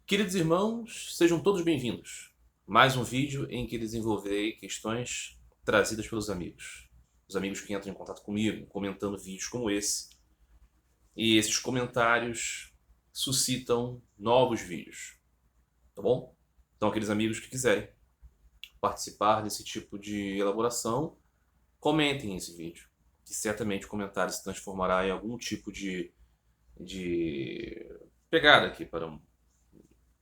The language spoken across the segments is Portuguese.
Queridos irmãos, sejam todos bem-vindos. Mais um vídeo em que desenvolverei questões trazidas pelos amigos. Os amigos que entram em contato comigo, comentando vídeos como esse. E esses comentários suscitam novos vídeos, tá bom? Então, aqueles amigos que quiserem participar desse tipo de elaboração, comentem esse vídeo, que certamente o comentário se transformará em algum tipo de pegada aqui para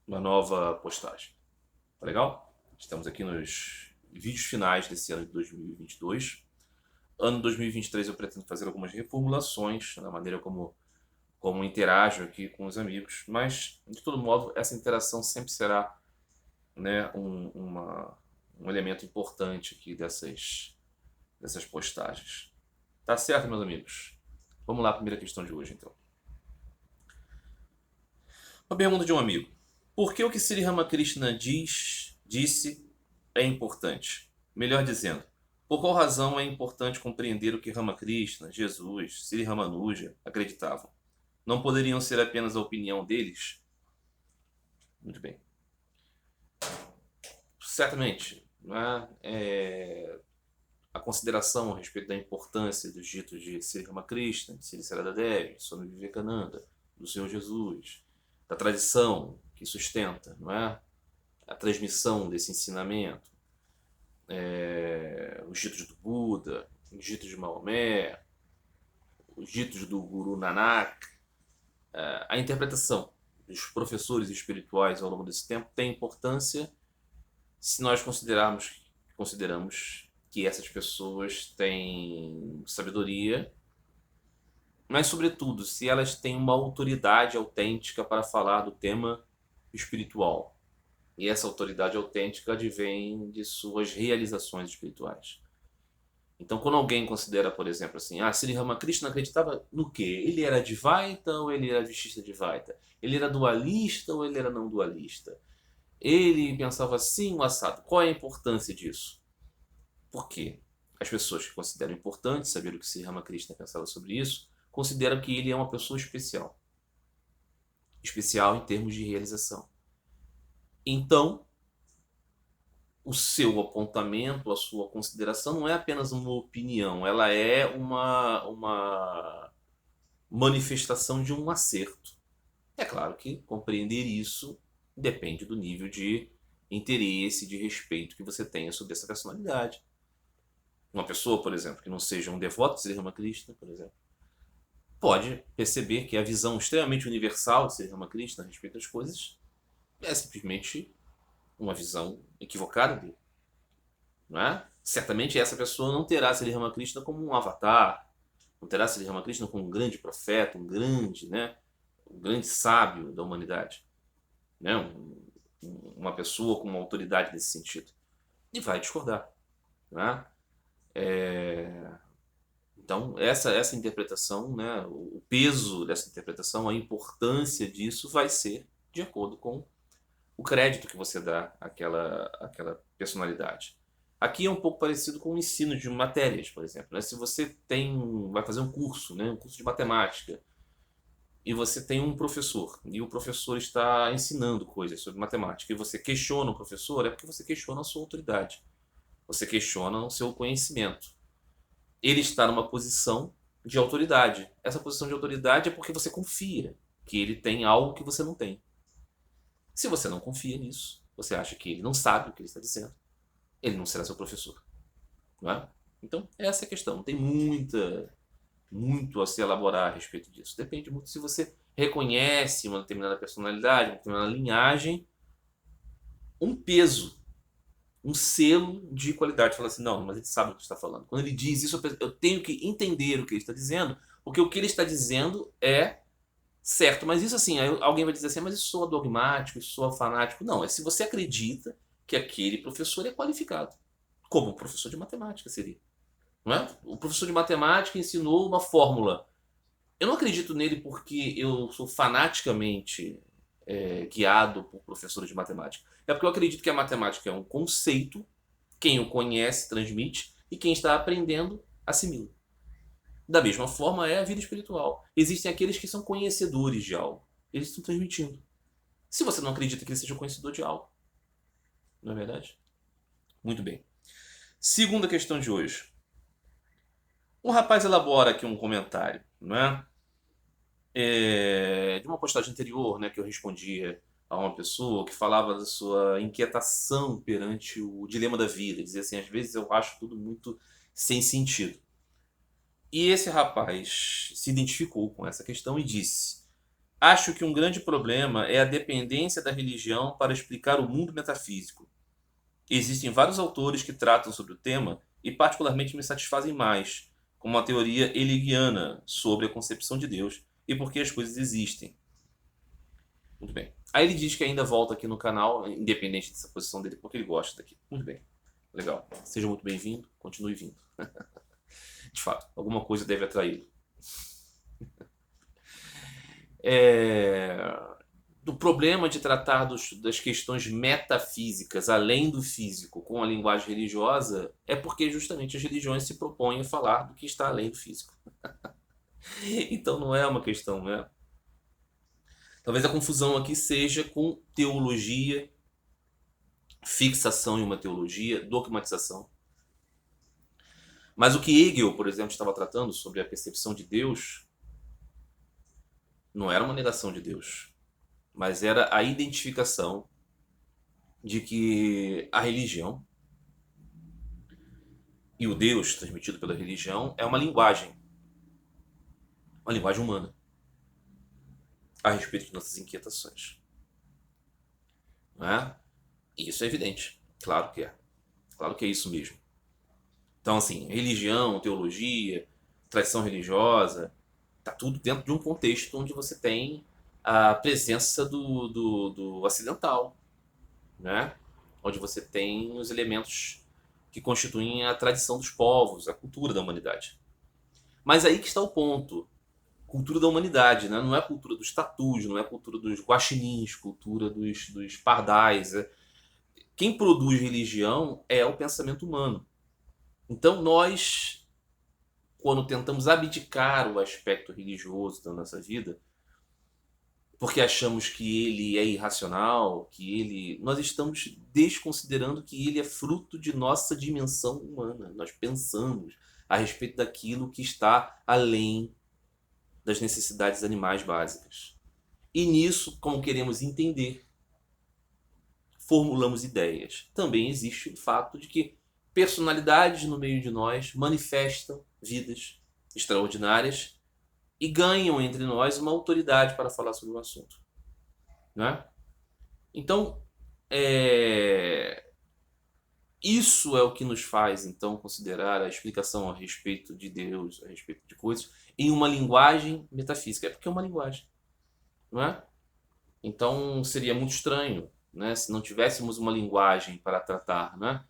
uma nova postagem. Tá legal? Estamos aqui nos vídeos finais desse ano de 2022. Ano 2023 eu pretendo fazer algumas reformulações na maneira como interajo aqui com os amigos, mas de todo modo essa interação sempre será, né, um elemento importante aqui dessas postagens. Tá certo, meus amigos? Vamos lá, a primeira questão de hoje, então. Uma pergunta de um amigo. Por que o que Sri Ramakrishna disse é importante? Melhor dizendo, por qual razão é importante compreender o que Ramakrishna, Jesus, Sri Ramanuja acreditavam? Não poderiam ser apenas a opinião deles? Muito bem. Certamente, né, a consideração a respeito da importância dos ditos de Sri Ramakrishna, de Sri Saradadevi, Swami Vivekananda, do Senhor Jesus, da tradição que sustenta, não é? A transmissão desse ensinamento, os ditos do Buda, os ditos de Maomé, os ditos do Guru Nanak, a interpretação dos professores espirituais ao longo desse tempo tem importância se nós consideramos que essas pessoas têm sabedoria, mas sobretudo se elas têm uma autoridade autêntica para falar do tema espiritual. E essa autoridade autêntica advém de suas realizações espirituais. Então, quando alguém considera, por exemplo, assim, Sri Ramakrishna acreditava no quê? Ele era Advaita ou ele era Vishishta Advaita? Ele era dualista ou ele era não dualista? Ele pensava assim, o assado. Qual é a importância disso? Por quê? As pessoas que consideram importante saber o que Sri Ramakrishna pensava sobre isso, consideram que ele é uma pessoa especial. Especial em termos de realização. Então, o seu apontamento, a sua consideração não é apenas uma opinião, ela é uma manifestação de um acerto. É claro que compreender isso depende do nível de interesse, de respeito que você tenha sobre essa personalidade. Uma pessoa, por exemplo, que não seja um devoto de Sri Ramakrishna, por exemplo, pode perceber que a visão extremamente universal de Sri Ramakrishna a respeito das coisas é simplesmente uma visão equivocada dele, não é? Certamente essa pessoa não terá Sri Ramakrishna como um avatar, não terá Sri Ramakrishna como um grande profeta, um grande sábio da humanidade, né? Uma pessoa com uma autoridade nesse sentido. E vai discordar, não é? Então, essa interpretação, né, o peso dessa interpretação, a importância disso vai ser de acordo com o crédito que você dá àquela personalidade. Aqui é um pouco parecido com o ensino de matérias, por exemplo, né? Se você vai fazer um curso, né, um curso de matemática, e você tem um professor, e o professor está ensinando coisas sobre matemática, e você questiona o professor, é porque você questiona a sua autoridade. Você questiona o seu conhecimento. Ele está numa posição de autoridade. Essa posição de autoridade é porque você confia que ele tem algo que você não tem. Se você não confia nisso, você acha que ele não sabe o que ele está dizendo, ele não será seu professor. Não é? Então, essa é a questão. Não tem muito a se elaborar a respeito disso. Depende muito se você reconhece uma determinada personalidade, uma determinada linhagem, um peso, um selo de qualidade. Fala assim, não, mas ele sabe o que está falando. Quando ele diz isso, eu tenho que entender o que ele está dizendo, porque o que ele está dizendo é certo. Mas isso assim, alguém vai dizer assim, mas isso soa dogmático, isso soa fanático. Não, é se você acredita que aquele professor é qualificado, como o professor de matemática seria. Não é? O professor de matemática ensinou uma fórmula. Eu não acredito nele porque eu sou fanaticamente guiado por professores de matemática. É porque eu acredito que a matemática é um conceito, quem o conhece transmite e quem está aprendendo assimila. Da mesma forma é a vida espiritual. Existem aqueles que são conhecedores de algo. Eles estão transmitindo. se você não acredita que ele seja conhecedor de algo. Não é verdade? Muito bem. Segunda questão de hoje. Um rapaz elabora aqui um comentário, não é? De uma postagem anterior, né, que eu respondia a uma pessoa que falava da sua inquietação perante o dilema da vida. Dizia assim, às vezes eu acho tudo muito sem sentido. E esse rapaz se identificou com essa questão e disse: acho que um grande problema é a dependência da religião para explicar o mundo metafísico. Existem vários autores que tratam sobre o tema e particularmente me satisfazem mais, como a teoria hegeliana sobre a concepção de Deus e por que as coisas existem. Muito bem. Aí ele diz que ainda volta aqui no canal, independente dessa posição dele, porque ele gosta daqui. Muito bem. Legal. Seja muito bem-vindo, continue vindo. De fato, alguma coisa deve atraí-lo. Do problema de tratar das questões metafísicas, além do físico, com a linguagem religiosa, é porque justamente as religiões se propõem a falar do que está além do físico. Então não é uma questão, né? Talvez a confusão aqui seja com teologia, fixação em uma teologia, dogmatização. Mas o que Hegel, por exemplo, estava tratando sobre a percepção de Deus, não era uma negação de Deus, mas era a identificação de que a religião e o Deus transmitido pela religião é uma linguagem humana a respeito de nossas inquietações. Não é? E isso é evidente, claro que é isso mesmo. Então, assim, religião, teologia, tradição religiosa, tá tudo dentro de um contexto onde você tem a presença do acidental, né? Onde você tem os elementos que constituem a tradição dos povos, a cultura da humanidade. Mas aí que está o ponto. Cultura da humanidade, né? Não é a cultura dos tatus, não é a cultura dos guaxinins, cultura dos pardais. Quem produz religião é o pensamento humano. Então nós, quando tentamos abdicar o aspecto religioso da nossa vida, porque achamos que ele é irracional, nós estamos desconsiderando que ele é fruto de nossa dimensão humana. Nós pensamos a respeito daquilo que está além das necessidades animais básicas. E nisso, como queremos entender, formulamos ideias. Também existe o fato de que personalidades no meio de nós manifestam vidas extraordinárias e ganham entre nós uma autoridade para falar sobre o assunto. Né? Então, isso é o que nos faz, então, considerar a explicação a respeito de Deus, a respeito de coisas, em uma linguagem metafísica. É porque é uma linguagem. Não é? Então, seria muito estranho, né, se não tivéssemos uma linguagem para tratar, né?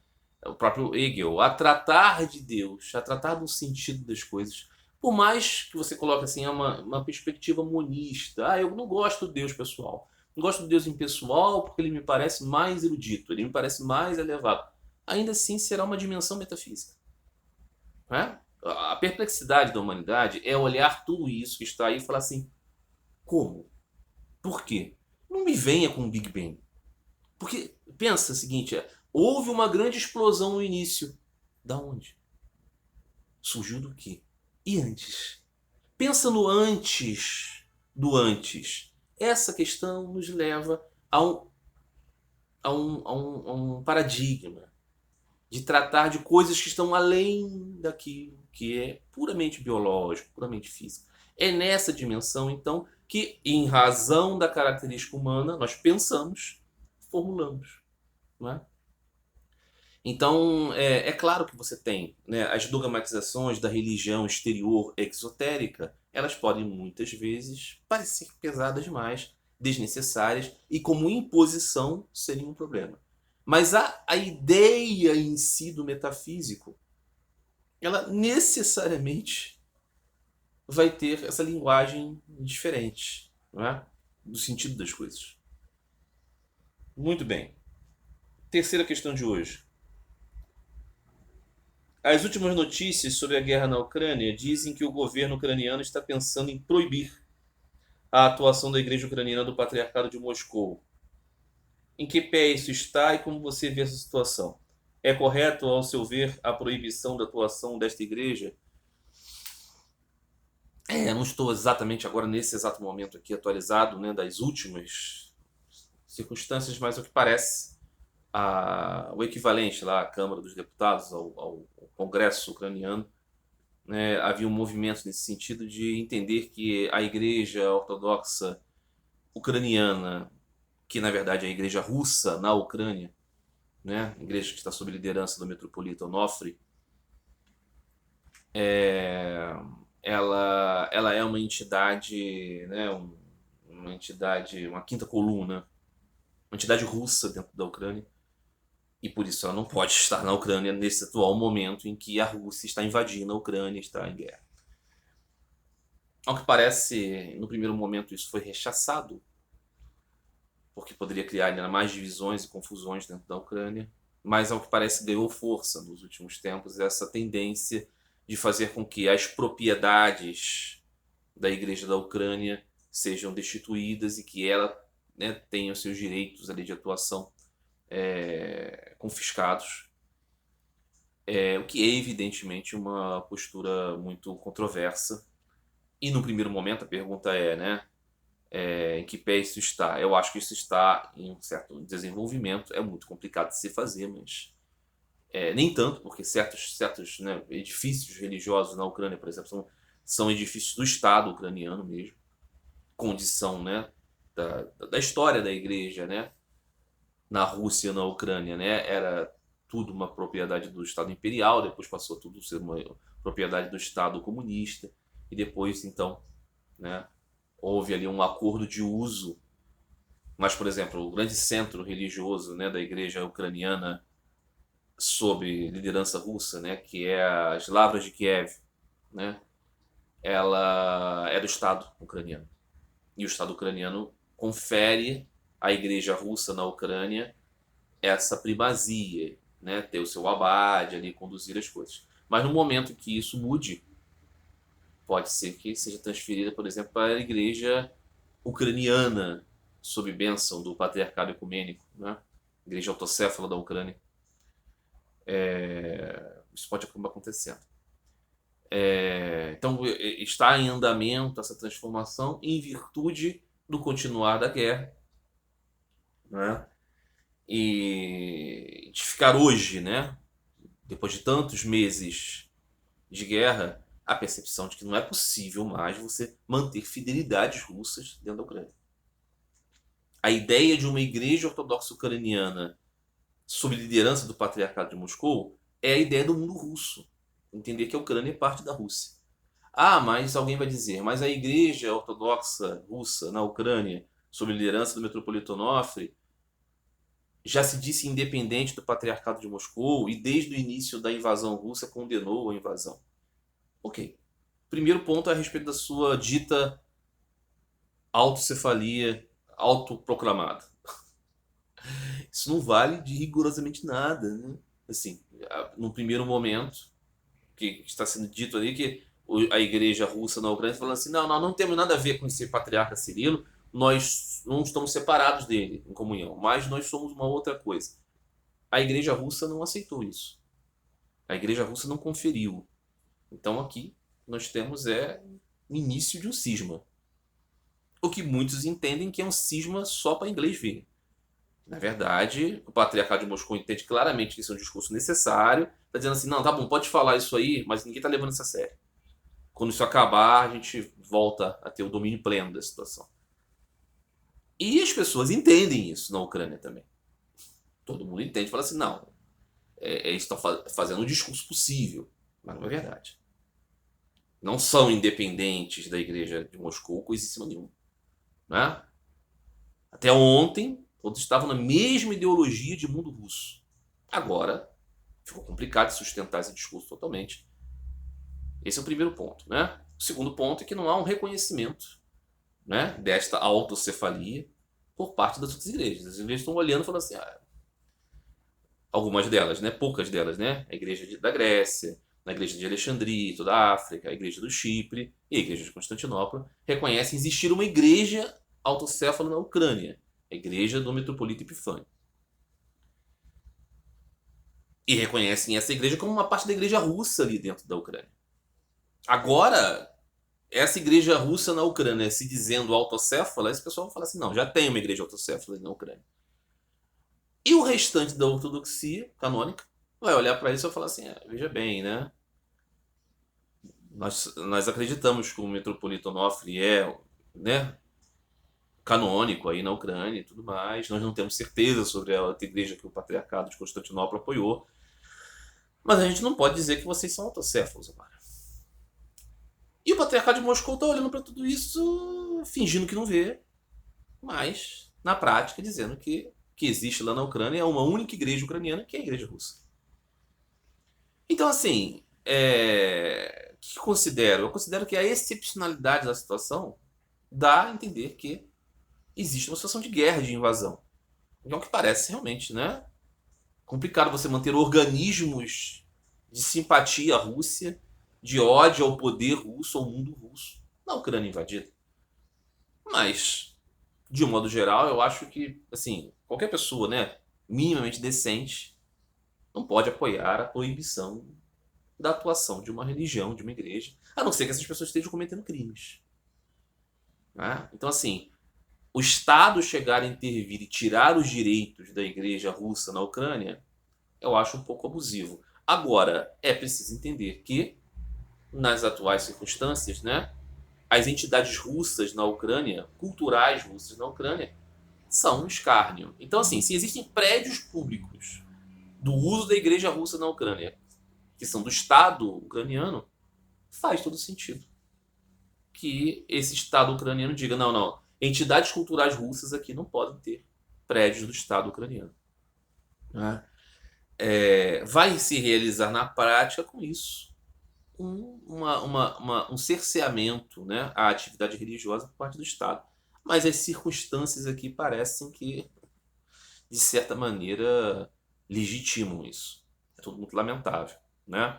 O próprio Hegel, a tratar de Deus, a tratar do sentido das coisas. Por mais que você coloque assim, uma perspectiva monista. Ah, eu não gosto do Deus pessoal. Não gosto do Deus impessoal porque ele me parece mais erudito, ele me parece mais elevado. Ainda assim será uma dimensão metafísica. Né? A perplexidade da humanidade é olhar tudo isso que está aí e falar assim, como? Por quê? Não me venha com o Big Bang. Porque, pensa o seguinte, houve uma grande explosão no início. Da onde? Surgiu do quê? E antes? Pensa no antes do antes. Essa questão nos leva a um paradigma de tratar de coisas que estão além daquilo que é puramente biológico, puramente físico. É nessa dimensão, então, que, em razão da característica humana, nós pensamos, formulamos. Não é? Então, é claro que você tem, né, as dogmatizações da religião exterior exotérica, elas podem muitas vezes parecer pesadas demais, desnecessárias e como imposição serem um problema. Mas a ideia em si do metafísico, ela necessariamente vai ter essa linguagem diferente, não é? Do sentido das coisas. Muito bem. Terceira questão de hoje. As últimas notícias sobre a guerra na Ucrânia dizem que o governo ucraniano está pensando em proibir a atuação da Igreja Ucraniana do Patriarcado de Moscou. Em que pé isso está e como você vê essa situação? É correto, ao seu ver, a proibição da atuação desta igreja? Não estou exatamente agora, nesse exato momento aqui, atualizado, né, das últimas circunstâncias, mas o que parece, o equivalente lá à Câmara dos Deputados, ao Congresso ucraniano, né, havia um movimento nesse sentido de entender que a Igreja Ortodoxa ucraniana, que na verdade é a Igreja Russa na Ucrânia, né, a igreja que está sob liderança do metropolita Onofre, é, ela é uma entidade, né, uma entidade, uma quinta coluna, uma entidade russa dentro da Ucrânia, e por isso ela não pode estar na Ucrânia nesse atual momento em que a Rússia está invadindo a Ucrânia, está em guerra. Ao que parece, no primeiro momento isso foi rechaçado, porque poderia criar ainda mais divisões e confusões dentro da Ucrânia, mas ao que parece ganhou força nos últimos tempos essa tendência de fazer com que as propriedades da Igreja da Ucrânia sejam destituídas e que ela, né, tenha os seus direitos ali de atuação confiscados, o que é evidentemente uma postura muito controversa. E no primeiro momento a pergunta é, né, em que pé isso está? Eu acho que isso está em um certo desenvolvimento, é muito complicado de se fazer, mas nem tanto, porque certos, né, edifícios religiosos na Ucrânia, por exemplo, são edifícios do Estado ucraniano mesmo, condição, né, da história da igreja, né, na Rússia, na Ucrânia, né, era tudo uma propriedade do Estado imperial, depois passou tudo a ser uma propriedade do Estado comunista, e depois, então, né, houve ali um acordo de uso. Mas, por exemplo, o grande centro religioso, né, da igreja ucraniana sob liderança russa, né, que é as Lavras de Kiev, né, ela é do Estado ucraniano. E o Estado ucraniano confere à igreja russa na Ucrânia essa primazia, né, ter o seu abade ali, conduzir as coisas. Mas no momento que isso mude, pode ser que seja transferida, por exemplo, para a igreja ucraniana, sob bênção do patriarcado ecumênico, né? Igreja autocéfala da Ucrânia. Isso pode acabar acontecendo. Então, está em andamento essa transformação em virtude do continuar da guerra, né? E de ficar hoje, né, depois de tantos meses de guerra, a percepção de que não é possível mais você manter fidelidades russas dentro da Ucrânia. A ideia de uma igreja ortodoxa ucraniana sob liderança do patriarcado de Moscou é a ideia do mundo russo. Entender que a Ucrânia é parte da Rússia. Ah, mas alguém vai dizer, mas a igreja ortodoxa russa na Ucrânia, sob liderança do metropolita Onofre, já se disse independente do patriarcado de Moscou e desde o início da invasão russa condenou a invasão. Ok. Primeiro ponto é a respeito da sua dita autocefalia autoproclamada. Isso não vale de rigorosamente nada, né? Assim, no primeiro momento, que está sendo dito ali que a igreja russa na Ucrânia falando assim, não, nós não temos nada a ver com esse patriarca Cirilo, nós não estamos separados dele em comunhão, mas nós somos uma outra coisa. A igreja russa não aceitou isso. A igreja russa não conferiu. Então aqui nós temos o início de um cisma. O que muitos entendem que é um cisma só para inglês ver. Na verdade, o patriarcado de Moscou entende claramente que isso é um discurso necessário. Está dizendo assim, não, tá bom, pode falar isso aí, mas ninguém está levando isso a sério. Quando isso acabar, a gente volta a ter o domínio pleno da situação. E as pessoas entendem isso na Ucrânia também. Todo mundo entende e fala assim, não, eles estão fazendo um discurso possível, mas não é verdade. Não são independentes da igreja de Moscou, coisíssima nenhuma. Né? Até ontem, todos estavam na mesma ideologia de mundo russo. Agora, ficou complicado de sustentar esse discurso totalmente. Esse é o primeiro ponto. Né? O segundo ponto é que não há um reconhecimento, né, desta autocefalia por parte das outras igrejas. As igrejas estão olhando e falando assim, algumas delas, né, poucas delas, né, a igreja da Grécia, a igreja de Alexandria, toda a África, a igreja do Chipre e a igreja de Constantinopla reconhecem existir uma igreja autocéfala na Ucrânia. a igreja do metropolita Epifânio. E reconhecem essa igreja como uma parte da igreja russa ali dentro da Ucrânia. Agora, essa igreja russa na Ucrânia se dizendo autocéfala, esse pessoal vai falar assim, não, já tem uma igreja autocéfala na Ucrânia. E o restante da ortodoxia canônica vai olhar para isso e vai falar assim, veja bem, né? Nós acreditamos que o metropolita Onofre é, né, canônico aí na Ucrânia e tudo mais. Nós não temos certeza sobre a outra igreja que o patriarcado de Constantinopla apoiou. Mas a gente não pode dizer que vocês são autocéfalos agora. E o patriarcado de Moscou está olhando para tudo isso, fingindo que não vê, mas na prática dizendo que existe lá na Ucrânia é uma única igreja ucraniana, que é a igreja russa. Então, assim, o que eu considero? Eu considero que a excepcionalidade da situação dá a entender que existe uma situação de guerra, de invasão. É o que parece realmente, né? Complicado você manter organismos de simpatia à Rússia, de ódio ao poder russo, ao mundo russo, na Ucrânia invadida. Mas, de um modo geral, eu acho que, assim, qualquer pessoa, né, minimamente decente, não pode apoiar a proibição da atuação de uma religião, de uma igreja, a não ser que essas pessoas estejam cometendo crimes. Né? Então, assim, o Estado chegar a intervir e tirar os direitos da igreja russa na Ucrânia, eu acho um pouco abusivo. Agora, é preciso entender que, nas atuais circunstâncias, né, as entidades russas na Ucrânia, culturais russas na Ucrânia, são um escárnio. Então, assim, se existem prédios públicos do uso da igreja russa na Ucrânia, que são do Estado ucraniano, faz todo sentido que esse Estado ucraniano diga, não, não, entidades culturais russas aqui não podem ter prédios do Estado ucraniano. Né? Vai se realizar na prática com isso um cerceamento, né, à atividade religiosa por parte do Estado. Mas as circunstâncias aqui parecem que, de certa maneira, legitimam isso. É tudo muito lamentável. Né?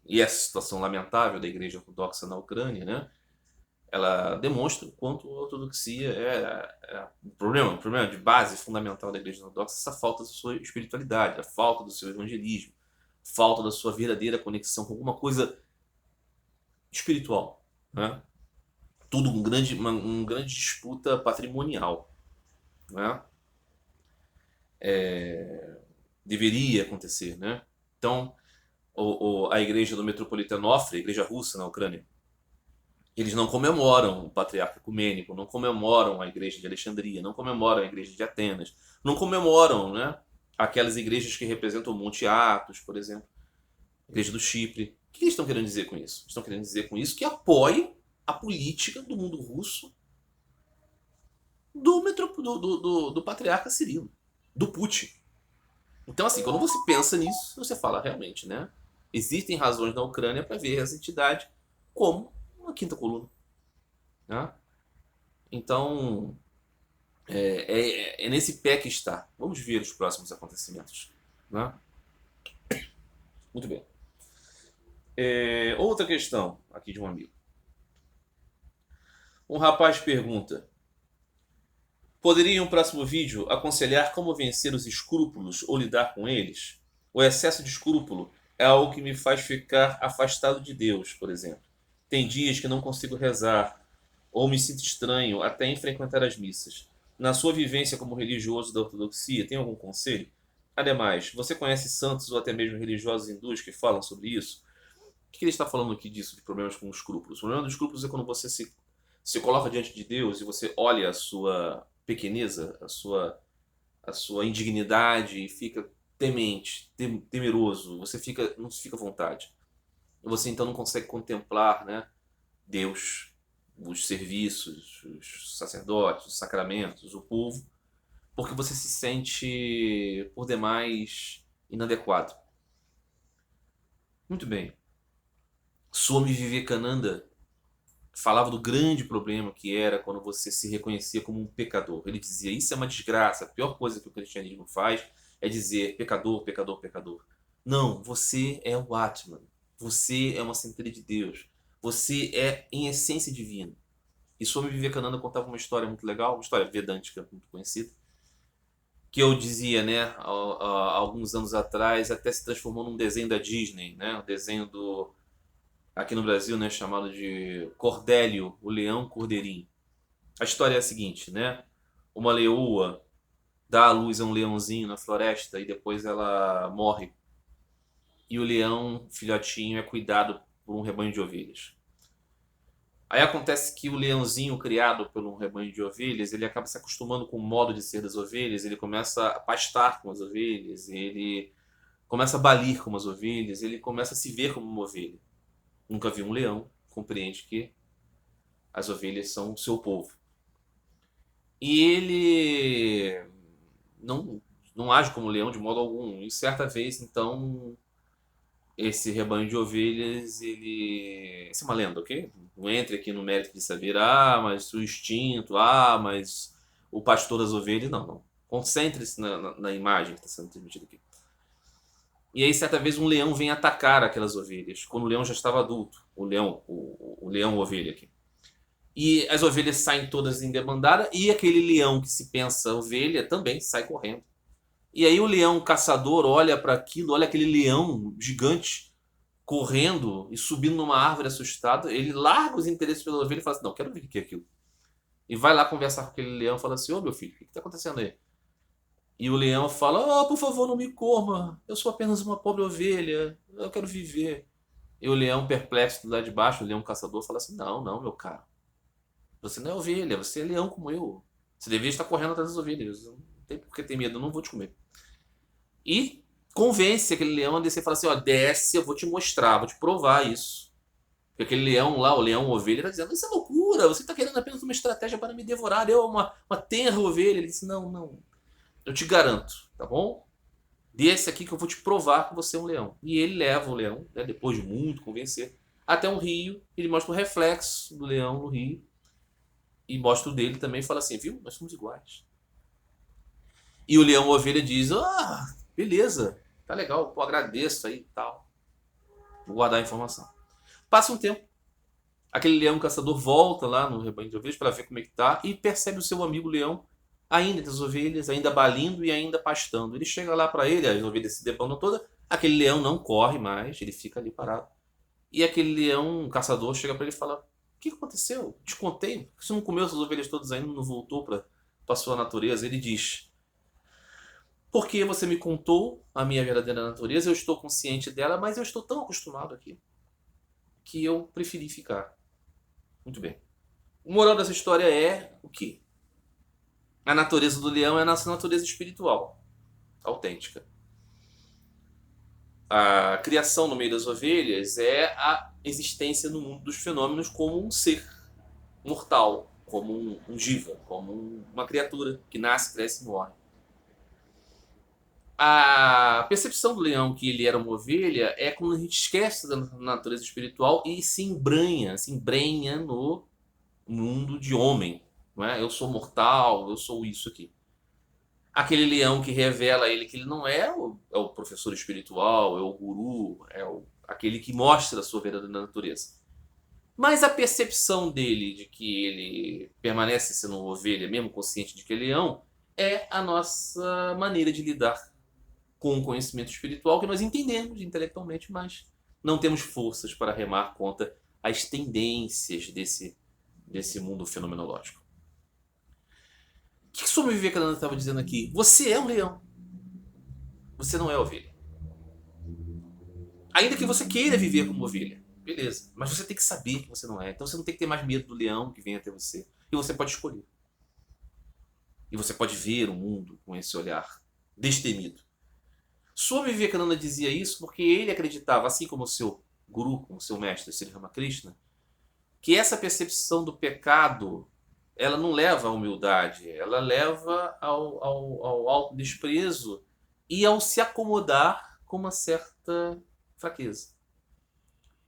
E essa situação lamentável da Igreja Ortodoxa na Ucrânia, né, ela demonstra o quanto a ortodoxia é o problema de base fundamental da Igreja Ortodoxa, essa falta da sua espiritualidade, a falta do seu evangelismo, falta da sua verdadeira conexão com alguma coisa espiritual. Né? Tudo uma grande disputa patrimonial. Né? Deveria acontecer. Né? Então, a igreja do metropolita Onofre, a igreja russa na Ucrânia, eles não comemoram o patriarca ecumênico, não comemoram a igreja de Alexandria, não comemoram a igreja de Atenas, não comemoram, né, aquelas igrejas que representam o Monte Athos, por exemplo, a igreja do Chipre. O que eles estão querendo dizer com isso? Estão querendo dizer com isso que apoiam a política do mundo russo do patriarca Cirilo, do Putin. Então, assim, quando você pensa nisso, você fala realmente, né? Existem razões na Ucrânia para ver essa entidade como uma quinta coluna. Né? Então, é nesse pé que está. Vamos ver os próximos acontecimentos. Né? Muito bem. Outra questão aqui de um amigo. Um rapaz pergunta: poderia em um próximo vídeo aconselhar como vencer os escrúpulos ou lidar com eles? O excesso de escrúpulo é algo que me faz ficar afastado de Deus, por exemplo. Tem dias que não consigo rezar ou me sinto estranho até em frequentar as missas. Na sua vivência como religioso da ortodoxia, tem algum conselho? Ademais, você conhece santos ou até mesmo religiosos hindus que falam sobre isso? O que ele está falando aqui disso, de problemas com os escrúpulos? O problema dos escrúpulos é quando você se coloca diante de Deus e você olha a sua pequeneza, a sua indignidade e fica temente, temeroso, você não fica à vontade. Você então não consegue contemplar, né, Deus, os serviços, os sacerdotes, os sacramentos, o povo, porque você se sente por demais inadequado. Muito bem. Swami Vivekananda falava do grande problema que era quando você se reconhecia como um pecador. Ele dizia, isso é uma desgraça, a pior coisa que o cristianismo faz é dizer pecador, pecador, pecador. Não, você é o Atman, você é uma centelha de Deus, você é em essência divino. E Swami Vivekananda contava uma história muito legal, uma história vedântica muito conhecida, que eu dizia, né, há alguns anos atrás, até se transformou num desenho da Disney, né, um desenho aqui no Brasil, né, chamado de Cordélio, o Leão Cordeirinho. A história é a seguinte, né, uma leoa dá à luz a um leãozinho na floresta e depois ela morre. E o leão, filhotinho, é cuidado por um rebanho de ovelhas. Aí acontece que o leãozinho criado por um rebanho de ovelhas, ele acaba se acostumando com o modo de ser das ovelhas, ele começa a pastar com as ovelhas, ele começa a balir com as ovelhas, ele começa a se ver como uma ovelha. Nunca viu um leão, compreende que as ovelhas são o seu povo. E ele não age como leão de modo algum. E certa vez, então, esse rebanho de ovelhas, isso é uma lenda, ok? Não entre aqui no mérito de saber, mas o instinto, mas o pastor das ovelhas, não. Concentre-se na imagem que está sendo transmitida aqui. E aí, certa vez, um leão vem atacar aquelas ovelhas, quando o leão já estava adulto, o leão ovelha aqui. E as ovelhas saem todas em debandada, e aquele leão que se pensa ovelha também sai correndo. E aí o leão caçador olha para aquilo, olha aquele leão gigante correndo e subindo numa árvore assustado, ele larga os interesses pela ovelha e fala assim, não, quero ver o que é aquilo. E vai lá conversar com aquele leão e fala assim, ô meu filho, o que está acontecendo aí? E o leão fala, por favor, não me coma, eu sou apenas uma pobre ovelha, eu quero viver. E o leão perplexo lá de baixo, o leão caçador, fala assim, não, meu caro, você não é ovelha, você é leão como eu. Você deveria estar correndo atrás das ovelhas, não tem por que ter medo, eu não vou te comer. E convence aquele leão a descer e fala assim, desce, eu vou te mostrar, vou te provar isso. Porque aquele leão lá, o leão ovelha, está dizendo, isso é loucura, você está querendo apenas uma estratégia para me devorar, eu uma tenra ovelha. Ele disse, não, eu te garanto, tá bom? Desce aqui que eu vou te provar que você é um leão. E ele leva o leão, né, depois de muito convencer, até um rio, ele mostra o reflexo do leão no rio, e mostra o dele também e fala assim, viu, nós somos iguais. E o leão ovelha diz, beleza, tá legal, pô, agradeço aí e tal. Vou guardar a informação. Passa um tempo. Aquele leão caçador volta lá no rebanho de ovelhas para ver como é que tá e percebe o seu amigo leão ainda das ovelhas, ainda balindo e ainda pastando. Ele chega lá para ele, as ovelhas se debandam todas, aquele leão não corre mais, ele fica ali parado. E aquele leão caçador chega para ele e fala: o que aconteceu? Te contei, por que você não comeu essas ovelhas todas ainda, não voltou para sua natureza? Ele diz: porque você me contou a minha verdadeira natureza, eu estou consciente dela, mas eu estou tão acostumado aqui que eu preferi ficar. Muito bem. O moral dessa história é o quê? A natureza do leão é a nossa natureza espiritual, autêntica. A criação no meio das ovelhas é a existência no mundo dos fenômenos como um ser mortal, como um jiva, como uma criatura que nasce, cresce e morre. A percepção do leão que ele era uma ovelha é quando a gente esquece da natureza espiritual e se embrenha no mundo de homem. Não é? Eu sou mortal, eu sou isso aqui. Aquele leão que revela a ele que ele não é o professor espiritual, é o guru, aquele que mostra a sua verdadeira natureza. Mas a percepção dele de que ele permanece sendo uma ovelha, mesmo consciente de que é leão, é a nossa maneira de lidar com o conhecimento espiritual que nós entendemos intelectualmente, mas não temos forças para remar contra as tendências desse mundo fenomenológico. O que Swami Vivekananda estava dizendo aqui? Você é um leão. Você não é ovelha. Ainda que você queira viver como ovelha. Beleza. Mas você tem que saber que você não é. Então você não tem que ter mais medo do leão que vem até você. E você pode escolher. E você pode ver o mundo com esse olhar destemido. Swami Vivekananda dizia isso porque ele acreditava, assim como o seu guru, como o seu mestre, Sri Ramakrishna, que essa percepção do pecado ela não leva à humildade, ela leva ao autodesprezo e ao se acomodar com uma certa fraqueza.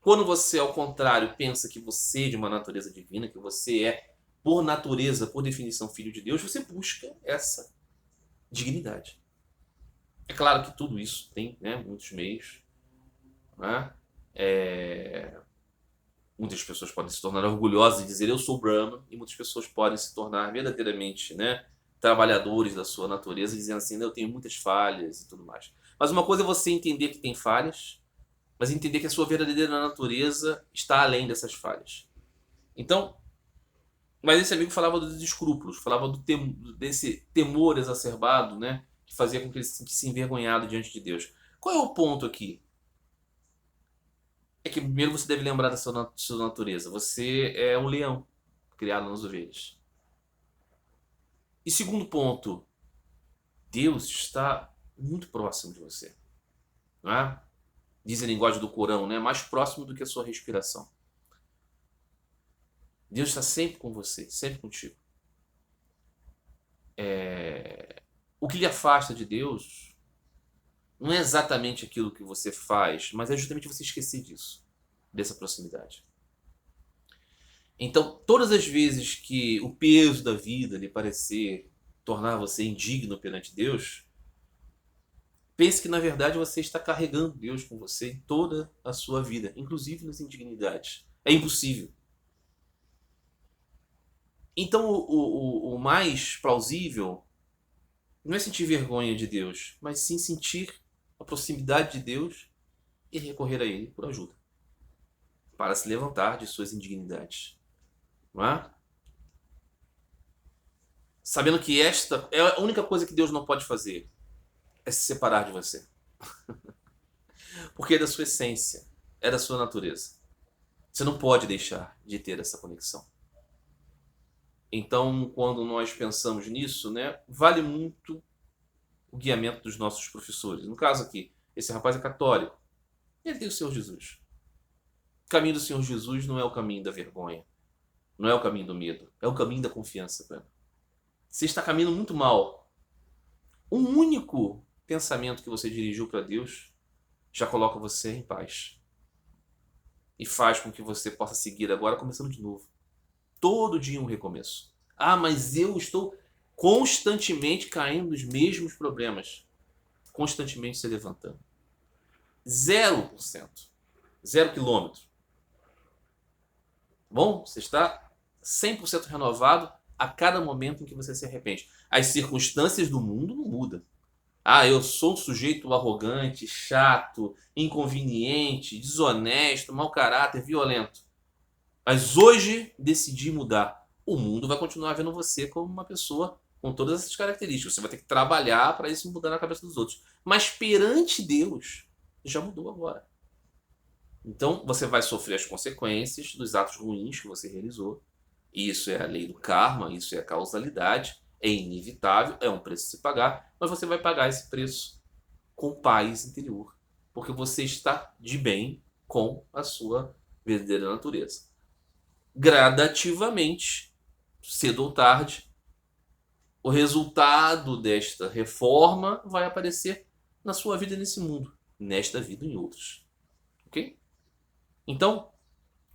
Quando você, ao contrário, pensa que você é de uma natureza divina, que você é, por natureza, por definição, filho de Deus, você busca essa dignidade. É claro que tudo isso tem, né, muitos meios. Né? Muitas pessoas podem se tornar orgulhosas e dizer eu sou Brahma, e muitas pessoas podem se tornar verdadeiramente, né, trabalhadores da sua natureza, dizendo assim, eu tenho muitas falhas e tudo mais. Mas uma coisa é você entender que tem falhas, mas entender que a sua verdadeira natureza está além dessas falhas. Então, mas esse amigo falava dos escrúpulos, falava desse temor exacerbado, né, que fazia com que ele se sentisse envergonhado diante de Deus. Qual é o ponto aqui? É que primeiro você deve lembrar da sua natureza. Você é um leão criado nas ovelhas. E segundo ponto, Deus está muito próximo de você. Não é? Diz a linguagem do Corão, né? Mais próximo do que a sua respiração. Deus está sempre com você, sempre contigo. O que lhe afasta de Deus não é exatamente aquilo que você faz, mas é justamente você esquecer disso, dessa proximidade. Então, todas as vezes que o peso da vida lhe parecer tornar você indigno perante Deus, pense que na verdade você está carregando Deus com você em toda a sua vida, inclusive nas indignidades. É impossível. Então, o mais plausível não é sentir vergonha de Deus, mas sim sentir a proximidade de Deus e recorrer a Ele por ajuda, para se levantar de suas indignidades. Não é? Sabendo que esta é a única coisa que Deus não pode fazer, é se separar de você. Porque é da sua essência, é da sua natureza. Você não pode deixar de ter essa conexão. Então, quando nós pensamos nisso, né, vale muito o guiamento dos nossos professores. No caso aqui, esse rapaz é católico. Ele tem o Senhor Jesus. O caminho do Senhor Jesus não é o caminho da vergonha. Não é o caminho do medo. É o caminho da confiança. Cara. Você está caminhando muito mal. Um único pensamento que você dirigiu para Deus já coloca você em paz. E faz com que você possa seguir agora começando de novo. Todo dia um recomeço. Ah, mas eu estou constantemente caindo nos mesmos problemas. Constantemente se levantando. 0%. 0 km. Bom, você está 100% renovado a cada momento em que você se arrepende. As circunstâncias do mundo não mudam. Ah, eu sou um sujeito arrogante, chato, inconveniente, desonesto, mau caráter, violento. Mas hoje decidi mudar. O mundo vai continuar vendo você como uma pessoa com todas essas características. Você vai ter que trabalhar para isso mudar na cabeça dos outros. Mas perante Deus, já mudou agora. Então você vai sofrer as consequências dos atos ruins que você realizou. Isso é a lei do karma, isso é a causalidade, é inevitável, é um preço a se pagar, mas você vai pagar esse preço com paz interior, porque você está de bem com a sua verdadeira natureza. Gradativamente, cedo ou tarde, o resultado desta reforma vai aparecer na sua vida nesse mundo, nesta vida e em outros. Ok? Então,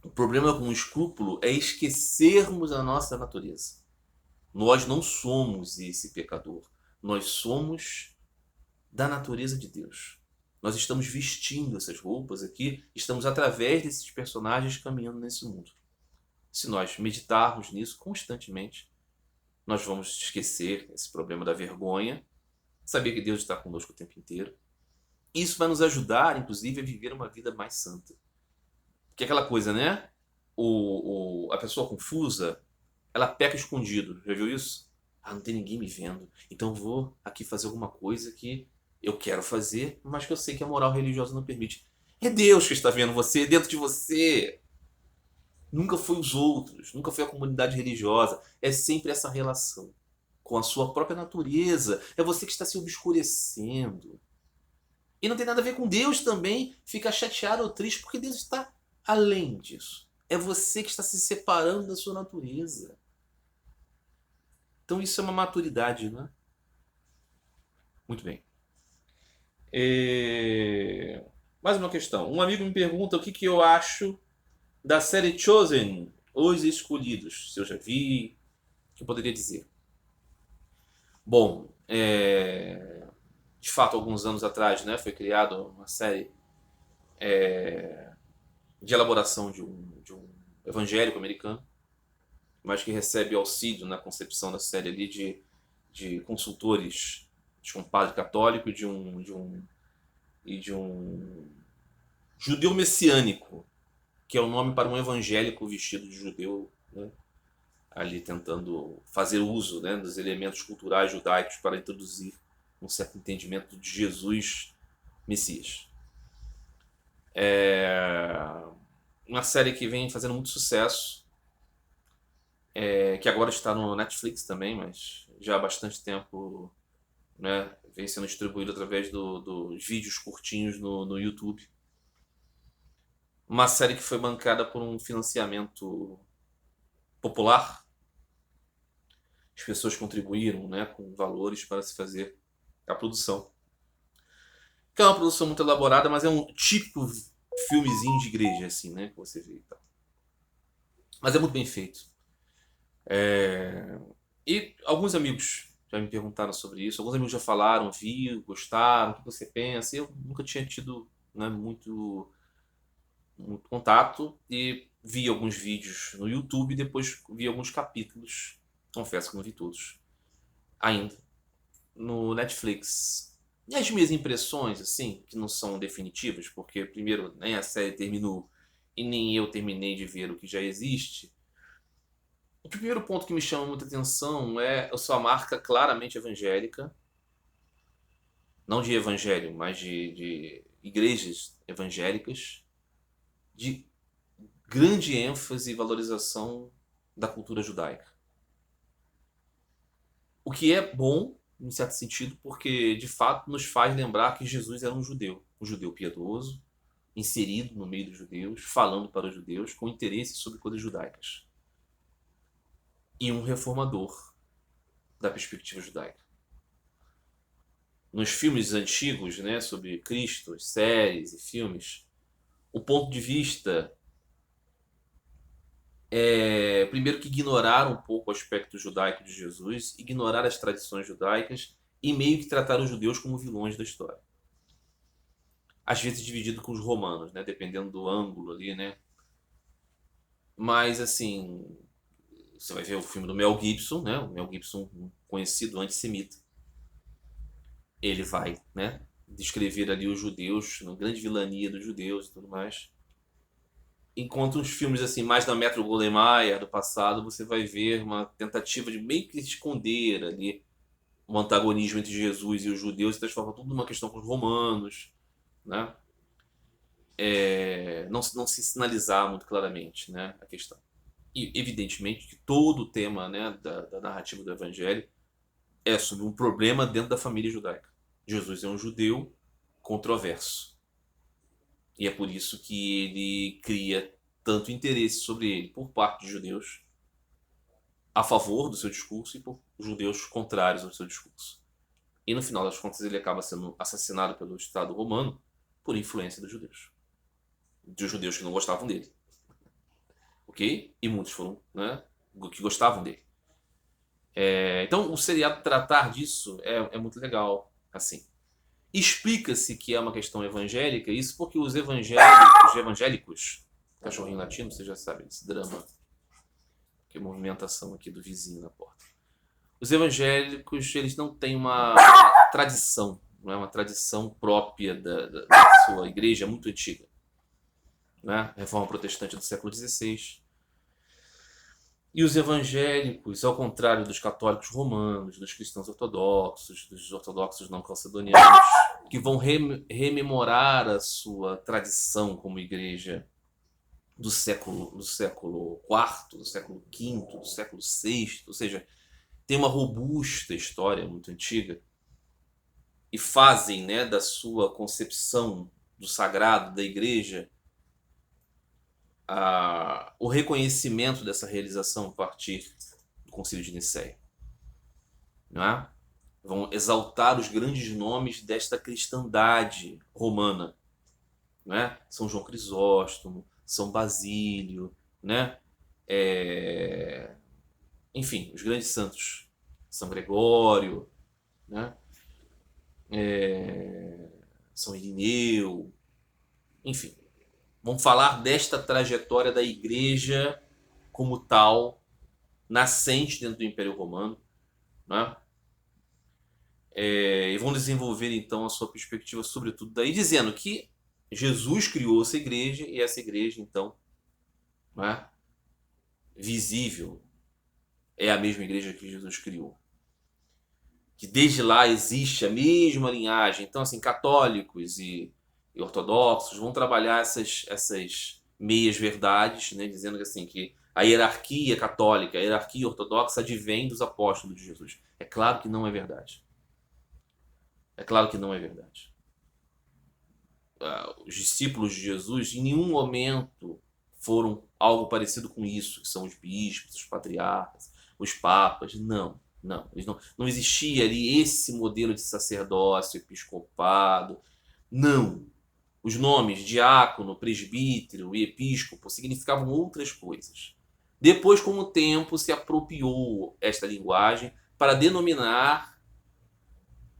o problema com o escrúpulo é esquecermos a nossa natureza. Nós não somos esse pecador. Nós somos da natureza de Deus. Nós estamos vestindo essas roupas aqui, estamos através desses personagens caminhando nesse mundo. Se nós meditarmos nisso constantemente, nós vamos esquecer esse problema da vergonha, saber que Deus está conosco o tempo inteiro. Isso vai nos ajudar, inclusive, a viver uma vida mais santa. Que é aquela coisa, né? A pessoa confusa, ela peca escondido. Já viu isso? Ah, não tem ninguém me vendo. Então vou aqui fazer alguma coisa que eu quero fazer, mas que eu sei que a moral religiosa não permite. É Deus que está vendo você, dentro de você. Nunca foi os outros, nunca foi a comunidade religiosa. É sempre essa relação com a sua própria natureza. É você que está se obscurecendo. E não tem nada a ver com Deus também ficar chateado ou triste, porque Deus está além disso. É você que está se separando da sua natureza. Então isso é uma maturidade, né? Muito bem. Mais uma questão. Um amigo me pergunta o que eu acho da série Chosen, Os Escolhidos. Se eu já vi, o que eu poderia dizer? Bom, de fato, alguns anos atrás, né, foi criada uma série de elaboração de um evangélico americano, mas que recebe auxílio na concepção da série ali de consultores, de um padre católico e de um judeu messiânico, que é o nome para um evangélico vestido de judeu, né, ali tentando fazer uso, né, dos elementos culturais judaicos para introduzir um certo entendimento de Jesus Messias. É uma série que vem fazendo muito sucesso, que agora está no Netflix também, mas já há bastante tempo, né, vem sendo distribuído através dos vídeos curtinhos no YouTube. Uma série que foi bancada por um financiamento popular. As pessoas contribuíram, né, com valores para se fazer a produção. Que é uma produção muito elaborada, mas é um típico filmezinho de igreja, assim, né, que você vê e tal. Mas é muito bem feito. E alguns amigos já me perguntaram sobre isso, alguns amigos já falaram, viram, gostaram, o que você pensa? Eu nunca tinha tido, né, muito contato e vi alguns vídeos no YouTube e depois vi alguns capítulos, confesso que não vi todos ainda, no Netflix. E as minhas impressões, assim, que não são definitivas, porque primeiro nem a série terminou e nem eu terminei de ver o que já existe. O primeiro ponto que me chama muita atenção é a sua marca claramente evangélica, não de evangelho, mas de igrejas evangélicas, de grande ênfase e valorização da cultura judaica. O que é bom, em certo sentido, porque de fato nos faz lembrar que Jesus era um judeu piedoso, inserido no meio dos judeus, falando para os judeus, com interesse sobre coisas judaicas. E um reformador da perspectiva judaica. Nos filmes antigos, né, sobre Cristo, séries e filmes, o ponto de vista primeiro que ignorar um pouco o aspecto judaico de Jesus, ignorar as tradições judaicas e meio que tratar os judeus como vilões da história. Às vezes dividido com os romanos, né, dependendo do ângulo ali, né. Mas assim, você vai ver o filme do Mel Gibson, né, o Mel Gibson, um conhecido antissemita. Ele vai, né, descrever ali os judeus, uma grande vilania dos judeus e tudo mais. Enquanto os filmes assim mais da Metro Goldwyn Mayer do passado, você vai ver uma tentativa de meio que esconder ali o antagonismo entre Jesus e os judeus e transforma tudo numa questão com os romanos, né? Não se sinalizar muito claramente, né, a questão. E evidentemente que todo o tema, né, da narrativa do Evangelho é sobre um problema dentro da família judaica. Jesus é um judeu controverso. E é por isso que ele cria tanto interesse sobre ele por parte de judeus a favor do seu discurso e por judeus contrários ao seu discurso. E no final das contas ele acaba sendo assassinado pelo Estado romano por influência dos judeus que não gostavam dele, ok? E muitos foram, né, que gostavam dele. Então o seriado tratar disso é muito legal, assim. Explica-se que é uma questão evangélica, isso porque os evangélicos, cachorrinho latino, você já sabe desse drama, que é a movimentação aqui do vizinho na porta. Os evangélicos, eles não têm uma tradição, não é uma tradição própria da sua igreja, muito antiga, né? Reforma protestante do século XVI. E os evangélicos, ao contrário dos católicos romanos, dos cristãos ortodoxos, dos ortodoxos não calcedonianos, que vão rememorar a sua tradição como igreja do século IV, do século V, do século VI, ou seja, tem uma robusta história muito antiga e fazem, né, da sua concepção do sagrado da igreja o reconhecimento dessa realização a partir do Concílio de Nicéia, não é? Vão exaltar os grandes nomes desta cristandade romana, não é? São João Crisóstomo, São Basílio, né? Enfim, os grandes santos, São Gregório, né? São Irineu, enfim. Vão falar desta trajetória da igreja como tal, nascente dentro do Império Romano, né? E vão desenvolver então a sua perspectiva sobre tudo daí, dizendo que Jesus criou essa igreja e essa igreja então, né, visível, é a mesma igreja que Jesus criou. Que desde lá existe a mesma linhagem. Então, assim, católicos e ortodoxos vão trabalhar essas meias verdades, né, dizendo que, assim, que a hierarquia católica, a hierarquia ortodoxa advém dos apóstolos de Jesus. É claro que não é verdade. É claro que não é verdade. Os discípulos de Jesus em nenhum momento foram algo parecido com isso, que são os bispos, os patriarcas, os papas. Não, não. Não existia ali esse modelo de sacerdócio, episcopado. Não. Os nomes diácono, presbítero e episcopo significavam outras coisas. Depois, com o tempo, se apropriou esta linguagem para denominar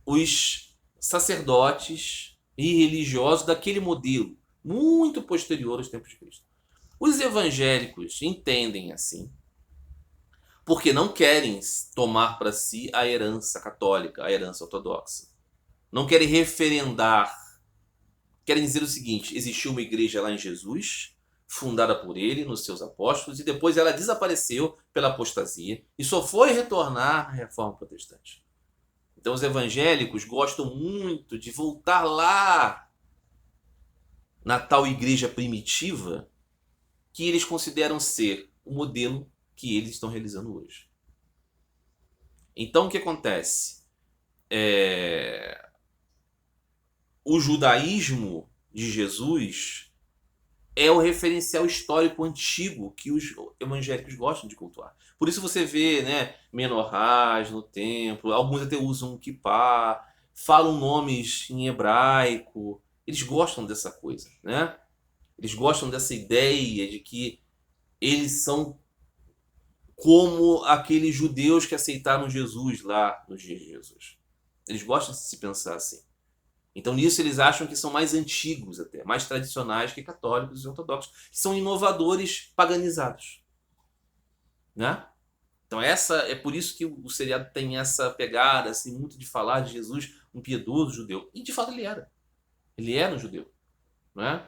os sacerdotes e religiosos daquele modelo, muito posterior aos tempos de Cristo. Os evangélicos entendem assim, porque não querem tomar para si a herança católica, a herança ortodoxa. Não querem referendar. Querem dizer o seguinte: existiu uma igreja lá em Jesus, fundada por ele, nos seus apóstolos, e depois ela desapareceu pela apostasia e só foi retornar na Reforma Protestante. Então os evangélicos gostam muito de voltar lá na tal igreja primitiva que eles consideram ser o modelo que eles estão realizando hoje. Então o que acontece? O judaísmo de Jesus é o referencial histórico antigo que os evangélicos gostam de cultuar. Por isso você vê, né, menorás no templo, alguns até usam kippá, falam nomes em hebraico. Eles gostam dessa coisa, né? Eles gostam dessa ideia de que eles são como aqueles judeus que aceitaram Jesus lá nos dias de Jesus. Eles gostam de se pensar assim. Então, nisso, eles acham que são mais antigos até, mais tradicionais que católicos e ortodoxos, que são inovadores paganizados, né? Então, é por isso que o seriado tem essa pegada, assim, muito de falar de Jesus, um piedoso judeu. E, de fato, ele era. Ele era um judeu, né?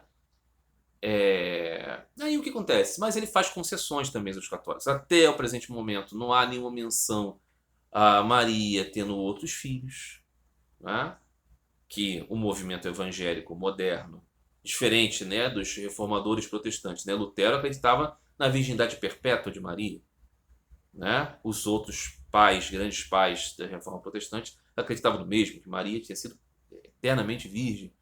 Aí o que acontece? Mas ele faz concessões também aos católicos. Até o presente momento, não há nenhuma menção a Maria tendo outros filhos, né? Que o movimento evangélico moderno, diferente, né, dos reformadores protestantes, né? Lutero acreditava na virgindade perpétua de Maria, né? Os outros pais, grandes pais da Reforma Protestante, acreditavam no mesmo, que Maria tinha sido eternamente virgem.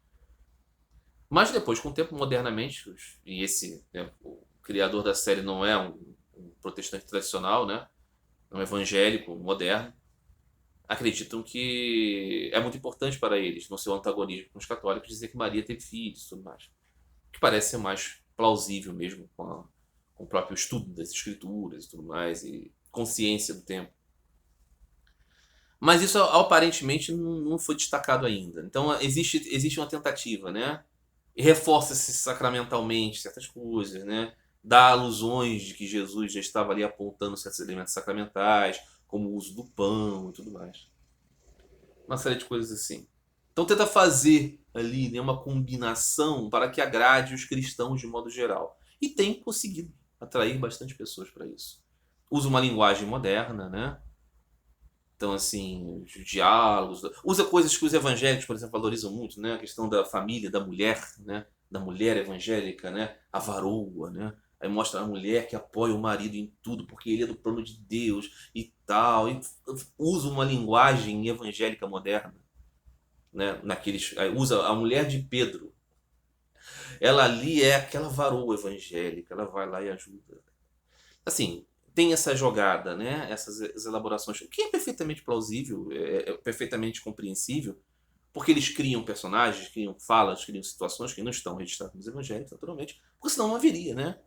Mas depois, com o tempo, modernamente, e esse, né, o criador da série não é um protestante tradicional, né? É um evangélico moderno, acreditam que é muito importante para eles, no seu antagonismo com os católicos, dizer que Maria teve filhos e tudo mais. O que parece ser mais plausível mesmo com o próprio estudo das escrituras e tudo mais, e consciência do tempo. Mas isso aparentemente não foi destacado ainda. Então existe uma tentativa, né? E reforça-se sacramentalmente certas coisas, né? Dá alusões de que Jesus já estava ali apontando certos elementos sacramentais, como o uso do pão e tudo mais. Uma série de coisas assim. Então tenta fazer ali, né, uma combinação para que agrade os cristãos de modo geral. E tem conseguido atrair bastante pessoas para isso. Usa uma linguagem moderna, né? Então, assim, os diálogos. Usa coisas que os evangélicos, por exemplo, valorizam muito, né? A questão da família, da mulher, né? Da mulher evangélica, né? A varoa, né? Aí mostra a mulher que apoia o marido em tudo, porque ele é do plano de Deus e tal. E usa uma linguagem evangélica moderna, né? Usa a mulher de Pedro. Ela ali é aquela varoa evangélica, ela vai lá e ajuda. Assim, tem essa jogada, né? Essas elaborações, o que é perfeitamente plausível, é perfeitamente compreensível, porque eles criam personagens, criam falas, criam situações que não estão registradas nos evangelhos, naturalmente, porque senão não haveria, né?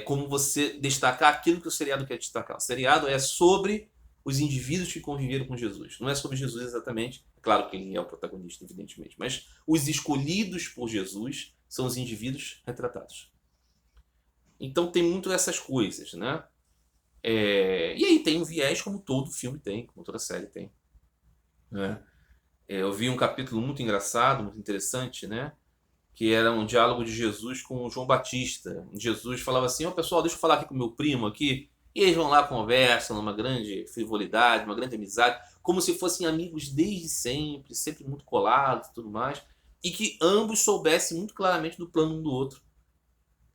Como você destacar aquilo que o seriado quer destacar. O seriado é sobre os indivíduos que conviveram com Jesus. Não é sobre Jesus exatamente. É claro que ele é o protagonista, evidentemente. Mas os escolhidos por Jesus são os indivíduos retratados. Então tem muito essas coisas, né? E aí tem um viés como todo filme tem, como toda série tem, né? Eu vi um capítulo muito engraçado, muito interessante, né? Que era um diálogo de Jesus com o João Batista. Jesus falava assim: ó, pessoal, deixa eu falar aqui com o meu primo aqui. E eles vão lá, conversam numa grande frivolidade, uma grande amizade, como se fossem amigos desde sempre, sempre muito colados e tudo mais, e que ambos soubessem muito claramente do plano um do outro.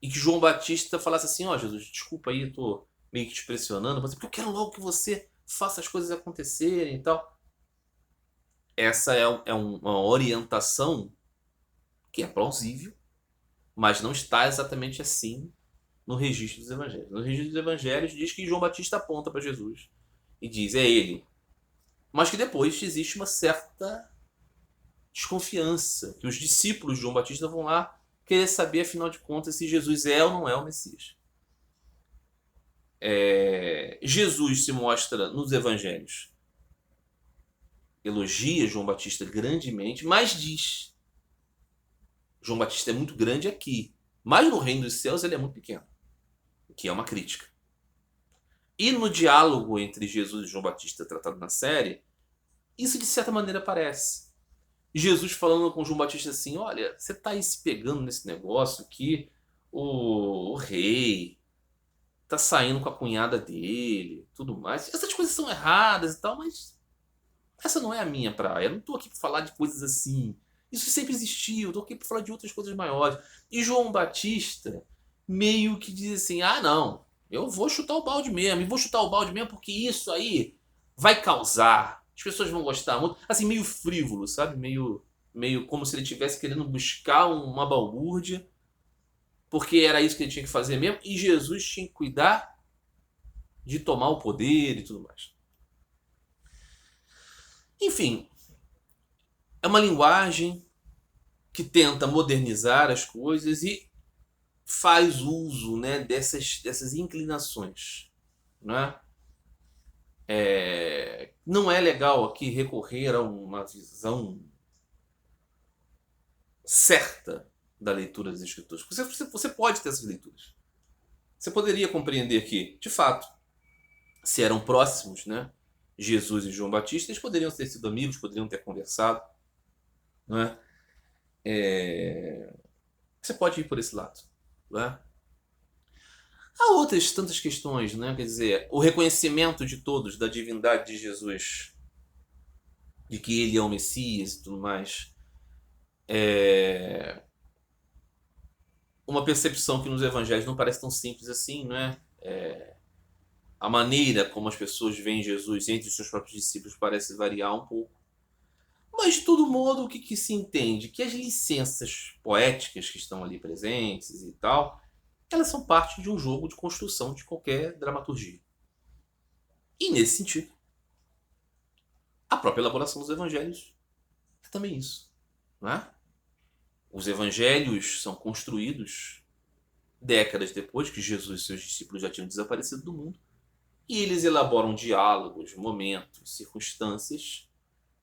E que João Batista falasse assim: ó, Jesus, desculpa aí, eu tô meio que te pressionando, mas é porque eu quero logo que você faça as coisas acontecerem e tal. Essa é uma orientação que é plausível, mas não está exatamente assim no registro dos evangelhos. No registro dos evangelhos diz que João Batista aponta para Jesus e diz: é ele. Mas que depois existe uma certa desconfiança, que os discípulos de João Batista vão lá querer saber, afinal de contas, se Jesus é ou não é o Messias. Jesus se mostra nos evangelhos, elogia João Batista grandemente, mas diz: João Batista é muito grande aqui, mas no reino dos céus ele é muito pequeno, o que é uma crítica. E no diálogo entre Jesus e João Batista tratado na série, isso de certa maneira aparece. Jesus falando com João Batista assim: olha, você está aí se pegando nesse negócio que o rei tá saindo com a cunhada dele, tudo mais. Essas coisas são erradas e tal, mas essa não é a minha praia. Eu não tô aqui para falar de coisas assim. Isso sempre existiu, eu tô aqui para falar de outras coisas maiores. E João Batista meio que diz assim: ah, não, eu vou chutar o balde mesmo, e vou chutar o balde mesmo porque isso aí vai causar. As pessoas vão gostar muito. Assim, meio frívolo, sabe? Meio como se ele estivesse querendo buscar uma balbúrdia, porque era isso que ele tinha que fazer mesmo, e Jesus tinha que cuidar de tomar o poder e tudo mais. Enfim, é uma linguagem que tenta modernizar as coisas e faz uso, né, dessas inclinações. Né? Não é legal aqui recorrer a uma visão certa da leitura das escrituras. Você pode ter essas leituras. Você poderia compreender que, de fato, se eram próximos, né, Jesus e João Batista, eles poderiam ter sido amigos, poderiam ter conversado. Não é? Você pode ir por esse lado. Não é? Há outras tantas questões, né? Quer dizer, o reconhecimento de todos da divindade de Jesus, de que ele é o Messias e tudo mais, é uma percepção que nos evangelhos não parece tão simples assim, não é? A maneira como as pessoas veem Jesus entre os seus próprios discípulos parece variar um pouco. Mas, de todo modo, o que se entende? Que as licenças poéticas que estão ali presentes e tal, elas são parte de um jogo de construção de qualquer dramaturgia. E, nesse sentido, a própria elaboração dos evangelhos é também isso. Não é? Os evangelhos são construídos décadas depois que Jesus e seus discípulos já tinham desaparecido do mundo, e eles elaboram diálogos, momentos, circunstâncias,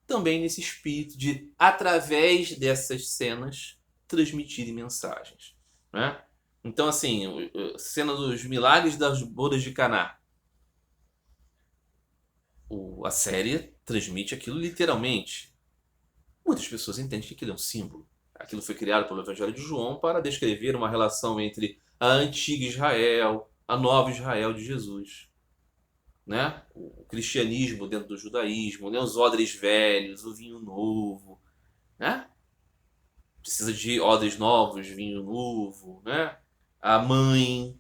também nesse espírito de, através dessas cenas, transmitirem mensagens. Né? Então, assim, a cena dos milagres das bodas de Caná. A série transmite aquilo literalmente. Muitas pessoas entendem que aquilo é um símbolo. Aquilo foi criado pelo Evangelho de João para descrever uma relação entre a antiga Israel, a nova Israel de Jesus. Né? O cristianismo dentro do judaísmo, né? Os odres velhos, o vinho novo. Né? Precisa de odres novos, vinho novo. Né? A mãe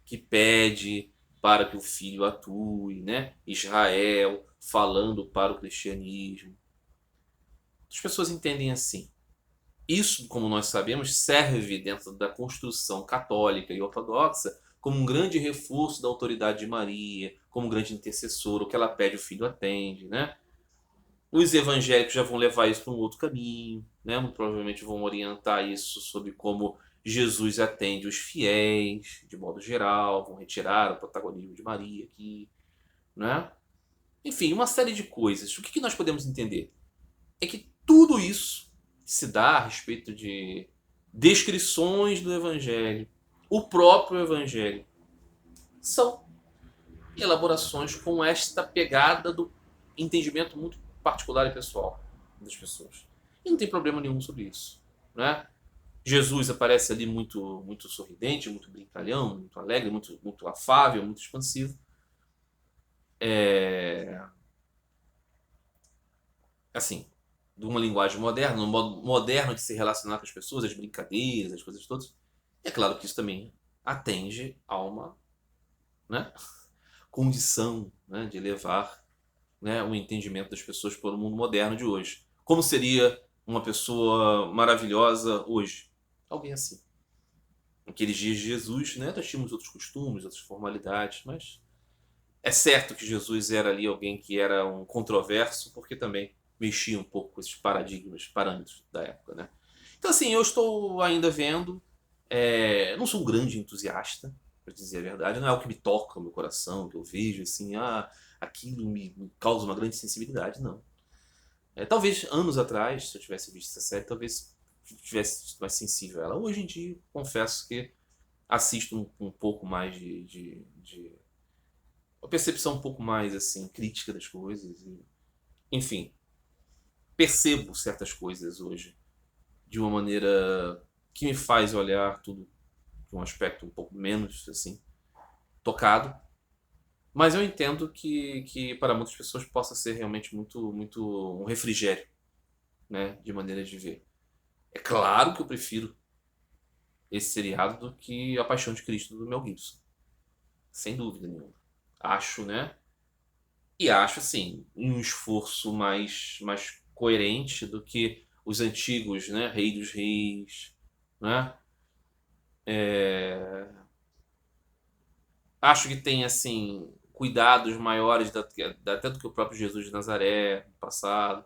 que pede para que o filho atue. Né? Israel falando para o cristianismo. As pessoas entendem assim. Isso, como nós sabemos, serve dentro da construção católica e ortodoxa como um grande reforço da autoridade de Maria, como um grande intercessor, o que ela pede o filho atende, né? Os evangélicos já vão levar isso para um outro caminho, né? Muito provavelmente vão orientar isso sobre como Jesus atende os fiéis, de modo geral, vão retirar o protagonismo de Maria aqui, né? Enfim, uma série de coisas. O que nós podemos entender? É que tudo isso se dá a respeito de descrições do Evangelho, o próprio Evangelho, são elaborações com esta pegada do entendimento muito particular e pessoal das pessoas. E não tem problema nenhum sobre isso, né? Jesus aparece ali muito sorridente, muito brincalhão, muito alegre, muito afável, muito expansivo. Assim, de uma linguagem moderna, um modo moderno de se relacionar com as pessoas, as brincadeiras, as coisas todas. É claro que isso também atende a uma, né, condição, né, de levar, né, o entendimento das pessoas para o mundo moderno de hoje. Como seria uma pessoa maravilhosa hoje? Alguém assim. Naqueles dias de Jesus, né, nós tínhamos outros costumes, outras formalidades, mas é certo que Jesus era ali alguém que era um controverso, porque também mexia um pouco com esses paradigmas, parâmetros da época, né? Então, assim, eu estou ainda vendo. Não sou um grande entusiasta, para dizer a verdade. Não é o que me toca o meu coração, que eu vejo assim, aquilo me causa uma grande sensibilidade, não. Talvez anos atrás, se eu tivesse visto essa série, talvez tivesse mais sensível a ela. Hoje em dia, confesso que assisto um pouco mais de uma percepção um pouco mais assim crítica das coisas. Enfim, percebo certas coisas hoje de uma maneira que me faz olhar tudo de um aspecto um pouco menos assim tocado, mas eu entendo que para muitas pessoas possa ser realmente muito um refrigério, né, de maneira de ver. É claro que eu prefiro esse seriado do que A Paixão de Cristo do Mel Gibson, sem dúvida nenhuma. Acho, né? E acho assim um esforço mais coerente do que os antigos, né, Rei dos Reis, né? É, Acho que tem assim cuidados maiores até do que o próprio Jesus de Nazaré no passado,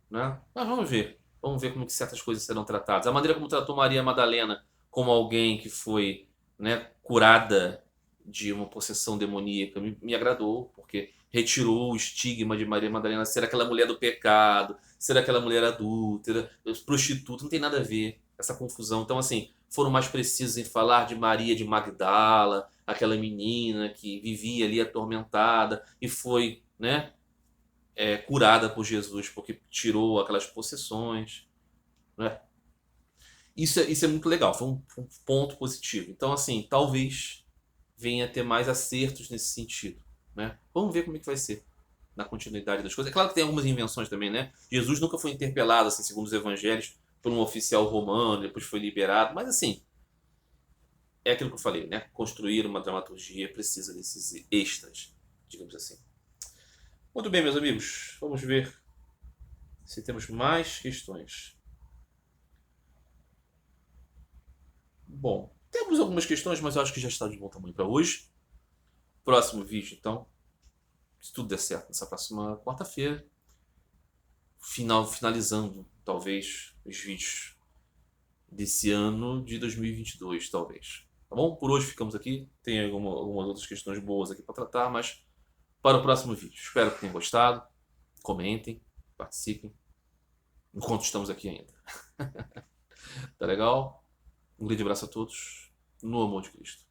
né? Mas vamos ver como que certas coisas serão tratadas. A maneira como tratou Maria Madalena como alguém que foi, né, curada de uma possessão demoníaca me agradou, porque retirou o estigma de Maria Madalena ser aquela mulher do pecado, ser aquela mulher adúltera, prostituta, não tem nada a ver essa confusão. Então, assim, foram mais precisos em falar de Maria de Magdala, aquela menina que vivia ali atormentada e foi, né, curada por Jesus porque tirou aquelas possessões, né? Isso é muito legal, foi um ponto positivo. Então, assim, talvez venha a ter mais acertos nesse sentido, né? Vamos ver como é que vai ser na continuidade das coisas. É claro que tem algumas invenções também, né? Jesus nunca foi interpelado, assim, segundo os evangelhos, por um oficial romano, depois foi liberado, mas assim, é aquilo que eu falei, né? Construir uma dramaturgia precisa desses extras, digamos assim. Muito bem, meus amigos, vamos ver se temos mais questões. Bom, temos algumas questões, mas eu acho que já está de bom tamanho para hoje. Próximo vídeo, então, se tudo der certo, nessa próxima quarta-feira, finalizando, talvez, os vídeos desse ano de 2022, talvez. Tá bom? Por hoje ficamos aqui. Tem algumas outras questões boas aqui para tratar, mas para o próximo vídeo. Espero que tenham gostado. Comentem, participem, enquanto estamos aqui ainda. Tá legal? Um grande abraço a todos, no amor de Cristo.